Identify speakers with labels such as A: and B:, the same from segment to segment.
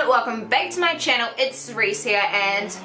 A: welcome back to my channel. It's Cerise here and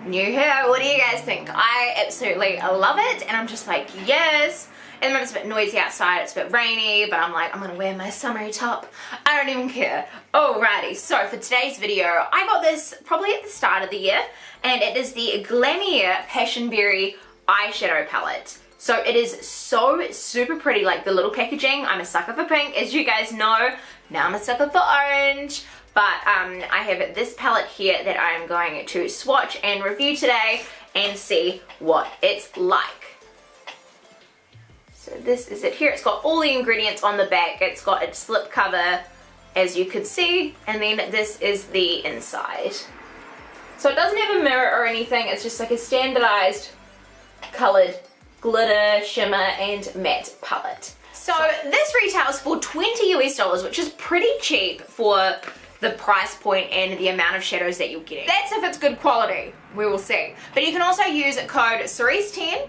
A: new hair. What do you guys think? I absolutely love it and I'm just like, yes. At the moment it's a bit noisy outside, it's a bit rainy, but I'm like, I'm gonna wear my summery top. I don't even care. Alrighty, so for today's video, I got this probably at the start of the year and it is the Glamierre Passionberry eyeshadow palette. So it is so super pretty, like the little packaging. I'm a sucker for pink, as you guys know. Now I'm a sucker for orange. But I have this palette here that I'm going to swatch and review today and see what it's like. So this is it here. It's got all the ingredients on the back. It's got its slip cover, as you could see. And then this is the inside. So it doesn't have a mirror or anything. It's just like a standardized colored glitter, shimmer, and matte palette. So this retails for $20 US, which is pretty cheap for the price point and the amount of shadows that you're getting. That's if it's good quality. We will see. But you can also use code Cerise10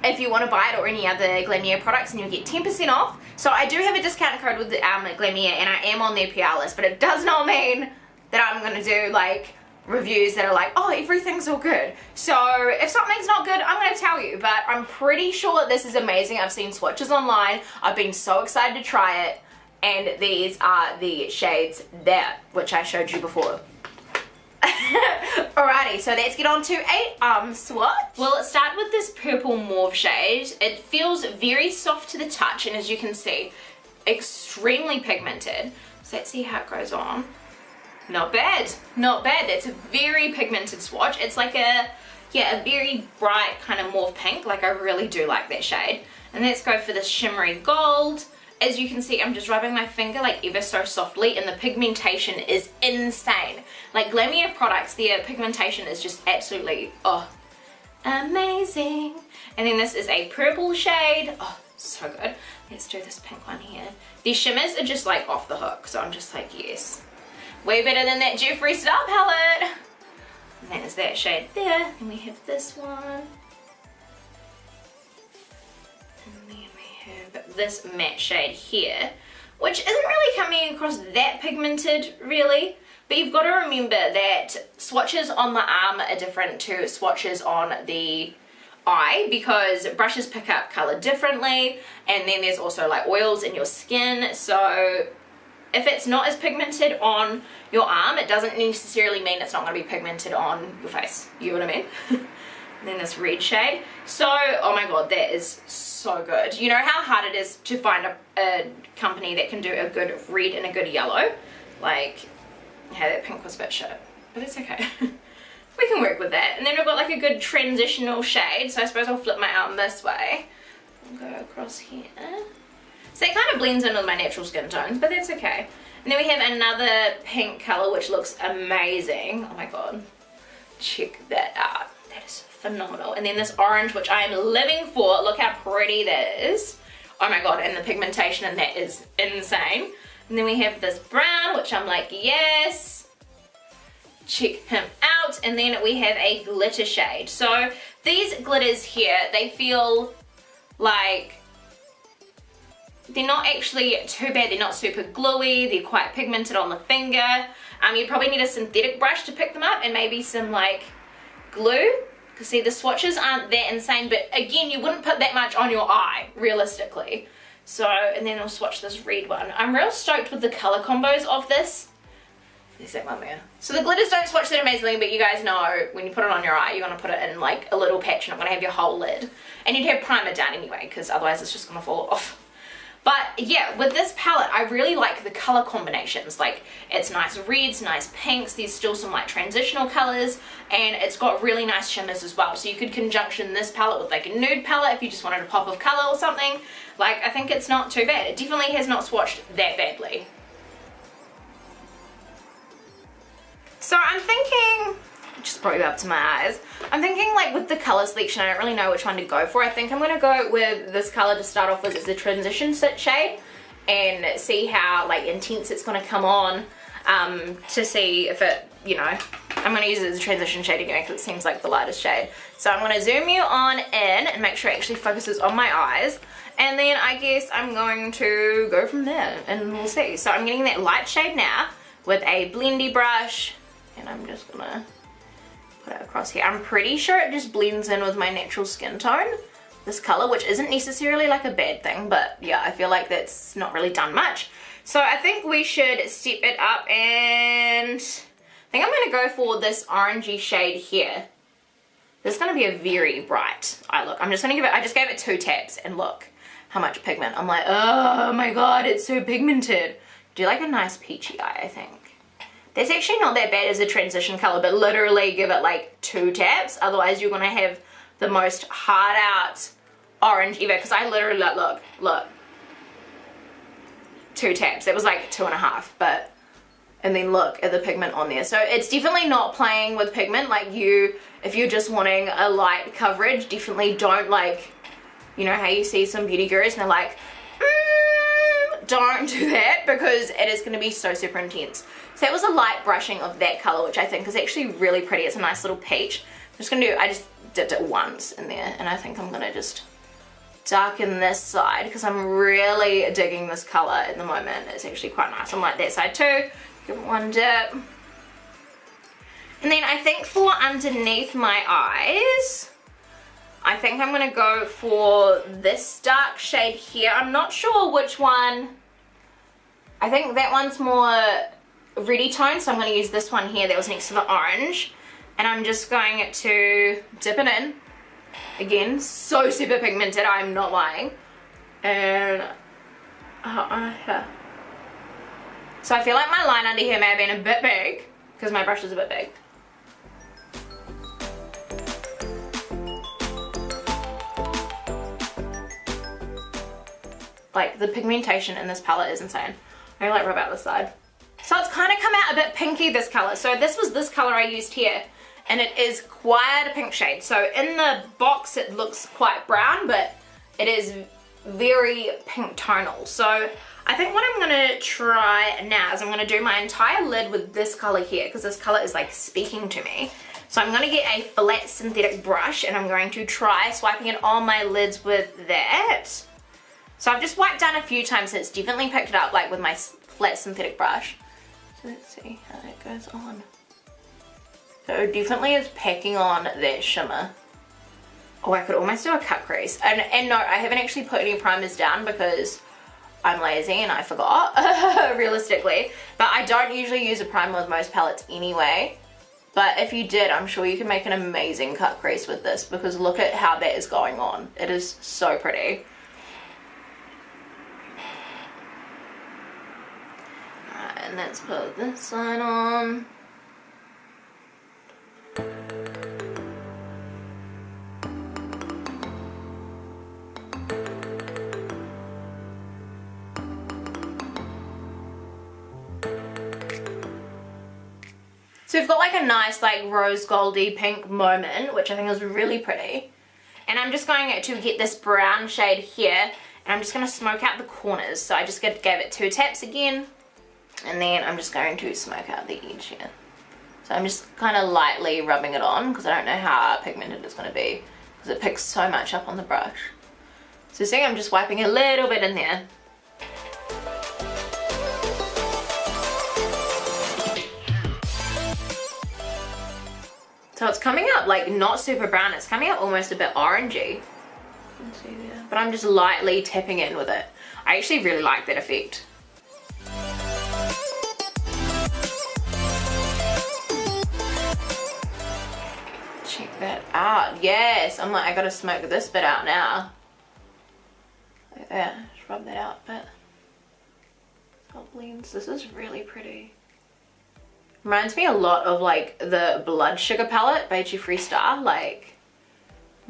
A: if you want to buy it or any other Glamierre products and you'll get 10% off. So I do have a discount code with the Glamierre and I am on their PR list, but it does not mean that I'm going to do like reviews that are like, oh, everything's all good. So if something's not good, I'm going to tell you, but I'm pretty sure that this is amazing. I've seen swatches online. I've been so excited to try it, and these are the shades there, which I showed you before. Alrighty, so let's get on to a swatch. Well, let's start with this purple mauve shade. It feels very soft to the touch, and as you can see, extremely pigmented. So let's see how it goes on. Not bad, not bad. That's a very pigmented swatch. It's like a very bright kind of mauve pink. Like I really do like that shade. And let's go for this shimmery gold. As you can see, I'm just rubbing my finger like ever so softly, and the pigmentation is insane. Like Glamierre products, their pigmentation is just absolutely, oh, amazing. And then this is a purple shade. Oh, so good. Let's do this pink one here. These shimmers are just like off the hook, so I'm just like, yes. Way better than that Jeffree Star palette. And there's that shade there. And we have this one. And then we have this matte shade here, which isn't really coming across that pigmented, really. But you've got to remember that swatches on the arm are different to swatches on the eye, because brushes pick up color differently. And then there's also like oils in your skin. So if it's not as pigmented on your arm, it doesn't necessarily mean it's not going to be pigmented on your face. You know what I mean? And then this red shade. So, oh my god, that is so good. You know how hard it is to find a company that can do a good red and a good yellow? Like, yeah, that pink was a bit shit, but it's okay. We can work with that. And then we've got like a good transitional shade. So I suppose I'll flip my arm this way. I'll go across here. So it kind of blends in with my natural skin tones, but that's okay. And then we have another pink color, which looks amazing. Oh my god. Check that out. That is phenomenal. And then this orange, which I am living for. Look how pretty that is. Oh my god, and the pigmentation in that is insane. And then we have this brown, which I'm like, yes. Check him out. And then we have a glitter shade. So these glitters here, they feel like they're not actually too bad. They're not super gluey. They're quite pigmented on the finger. You probably need a synthetic brush to pick them up and maybe some like glue. Because see, the swatches aren't that insane, but again, you wouldn't put that much on your eye, realistically. So, and then I'll swatch this red one. I'm real stoked with the color combos of this. There's that one there. So the glitters don't swatch that amazingly, but you guys know when you put it on your eye, you're going to put it in like a little patch. You're not going to have your whole lid. And you'd have primer down anyway, because otherwise it's just going to fall off. But yeah, with this palette, I really like the color combinations. Like, it's nice reds, nice pinks, there's still some like transitional colors, and it's got really nice shimmers as well. So you could conjunction this palette with like a nude palette if you just wanted a pop of color or something. Like, I think it's not too bad. It definitely has not swatched that badly. So I'm thinking, just brought you up to my eyes. I'm thinking like with the color selection, I don't really know which one to go for. I think I'm going to go with this color to start off with as a transition shade and see how like intense it's going to come on to see if it, you know, I'm going to use it as a transition shade anyway because it seems like the lightest shade. So I'm going to zoom you on in and make sure it actually focuses on my eyes. And then I guess I'm going to go from there and we'll see. So I'm getting that light shade now. with a blendy brush, and I'm just gonna put it across here. I'm pretty sure it just blends in with my natural skin tone, this color, which isn't necessarily like a bad thing, but yeah, I feel like that's not really done much. So I think we should step it up, and I think I'm gonna go for this orangey shade here. This is gonna be a very bright eye look. I'm just gonna give it, I just gave it 2 taps, and look how much pigment. I'm like, oh my god, it's so pigmented. Do like a nice peachy eye, I think. That's actually not that bad as a transition color, but literally give it like 2 taps, otherwise you're gonna have the most hard out orange ever, because I literally like, look, 2 taps. That was like 2.5, but, and then look at the pigment on there. So it's definitely not playing with pigment. Like if you're just wanting a light coverage, definitely don't, like, you know how you see some beauty gurus and they're like, don't do that, because it is going to be so super intense. So that was a light brushing of that color, which I think is actually really pretty. It's a nice little peach. I'm just going to do, I just dipped it once in there, and I think I'm going to just darken this side, because I'm really digging this color at the moment. It's actually quite nice. I'm like that side too. Give it 1 dip. And then I think for underneath my eyes, I think I'm going to go for this dark shade here. I'm not sure which one. I think that one's more reddy tone, so I'm going to use this one here that was next to the orange. And I'm just going to dip it in. Again, so super pigmented, I'm not lying. And so I feel like my line under here may have been a bit big, because my brush is a bit big. Like, the pigmentation in this palette is insane. I like rub out this side. So it's kind of come out a bit pinky, this color. So this was this color I used here, and it is quite a pink shade. So in the box it looks quite brown, but it is very pink tonal. So I think what I'm gonna try now is I'm gonna do my entire lid with this color here, because this color is like speaking to me. So I'm gonna get a flat synthetic brush, and I'm going to try swiping it on my lids with that. So I've just wiped down a few times, so it's definitely picked it up like with my flat synthetic brush. So let's see how that goes on. So it definitely is packing on that shimmer. Oh, I could almost do a cut crease. And no, I haven't actually put any primers down because I'm lazy and I forgot, realistically. But I don't usually use a primer with most palettes anyway. But if you did, I'm sure you can make an amazing cut crease with this, because look at how that is going on. It is so pretty. And let's put this side on. So we've got like a nice like rose goldy pink moment, which I think is really pretty. And I'm just going to get this brown shade here, and I'm just going to smoke out the corners. So I just gave it 2 taps again. And then I'm just going to smoke out the edge here. So I'm just kind of lightly rubbing it on, because I don't know how pigmented it's going to be, because it picks so much up on the brush. So see, I'm just wiping a little bit in there. So it's coming up like not super brown, it's coming up almost a bit orangey. Let's see there. But I'm just lightly tapping in with it. I actually really like that effect. Check that out. Yes, I'm like, I gotta smoke this bit out now. Like that. Just rub that out a bit. So it blends. This is really pretty. Reminds me a lot of like the Blood Sugar palette by Jeffree Star. Like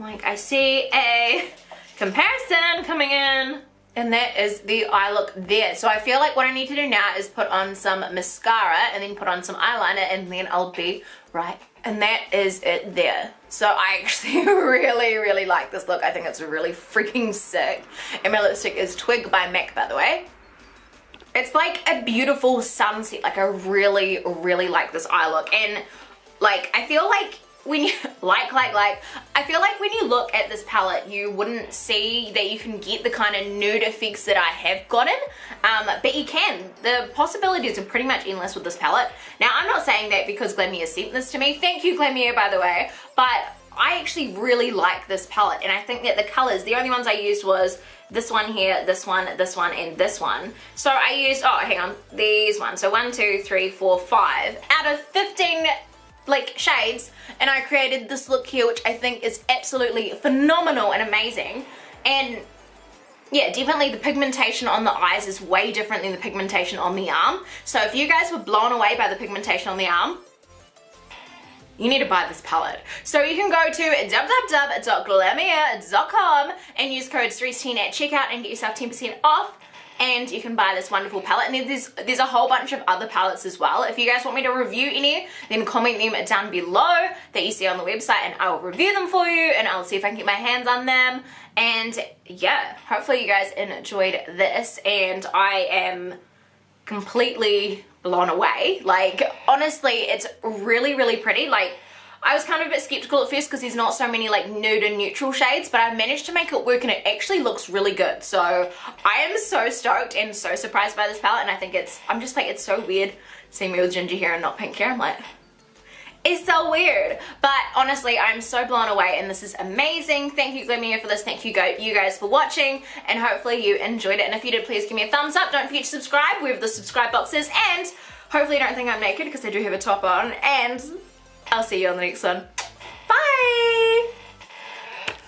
A: I see a comparison coming in. And that is the eye look there. So I feel like what I need to do now is put on some mascara and then put on some eyeliner, and then I'll be right. And that is it there. So I actually really like this look. I think it's really freaking sick. And my lipstick is Twig by MAC, by the way. It's like a beautiful sunset. Like I really like this eye look. And like I feel like when you, I feel like when you look at this palette, you wouldn't see that you can get the kind of nude effects that I have gotten, but you can. The possibilities are pretty much endless with this palette. Now, I'm not saying that because Glamierre sent this to me. Thank you, Glamierre, by the way, but I actually really like this palette, and I think that the colors, the only ones I used was this one here, this one, and this one. So I used, oh, hang on, these ones. So 1, 2, 3, 4, 5 out of 15 like shades, and I created this look here, which I think is absolutely phenomenal and amazing. And yeah, definitely the pigmentation on the eyes is way different than the pigmentation on the arm. So if you guys were blown away by the pigmentation on the arm, you need to buy this palette. So you can go to www.glamierre.com and use code Cerise10 at checkout and get yourself 10% off. And you can buy this wonderful palette. And there's a whole bunch of other palettes as well. If you guys want me to review any, then comment them down below that you see on the website, and I will review them for you, and I'll see if I can get my hands on them. And yeah, hopefully you guys enjoyed this, and I am completely blown away. Like, honestly, it's really, really pretty. Like, I was kind of a bit skeptical at first because there's not so many like nude and neutral shades, but I managed to make it work, and it actually looks really good. So I am so stoked and so surprised by this palette, and I think I'm just like, it's so weird seeing me with ginger hair and not pink hair. I'm like, it's so weird. But honestly, I'm so blown away, and this is amazing. Thank you, Glamierre, for this. Thank you guys for watching, and hopefully you enjoyed it. And if you did, please give me a thumbs up. Don't forget to subscribe wherever the subscribe box is, and hopefully you don't think I'm naked because I do have a top on, and I'll see you on the next one.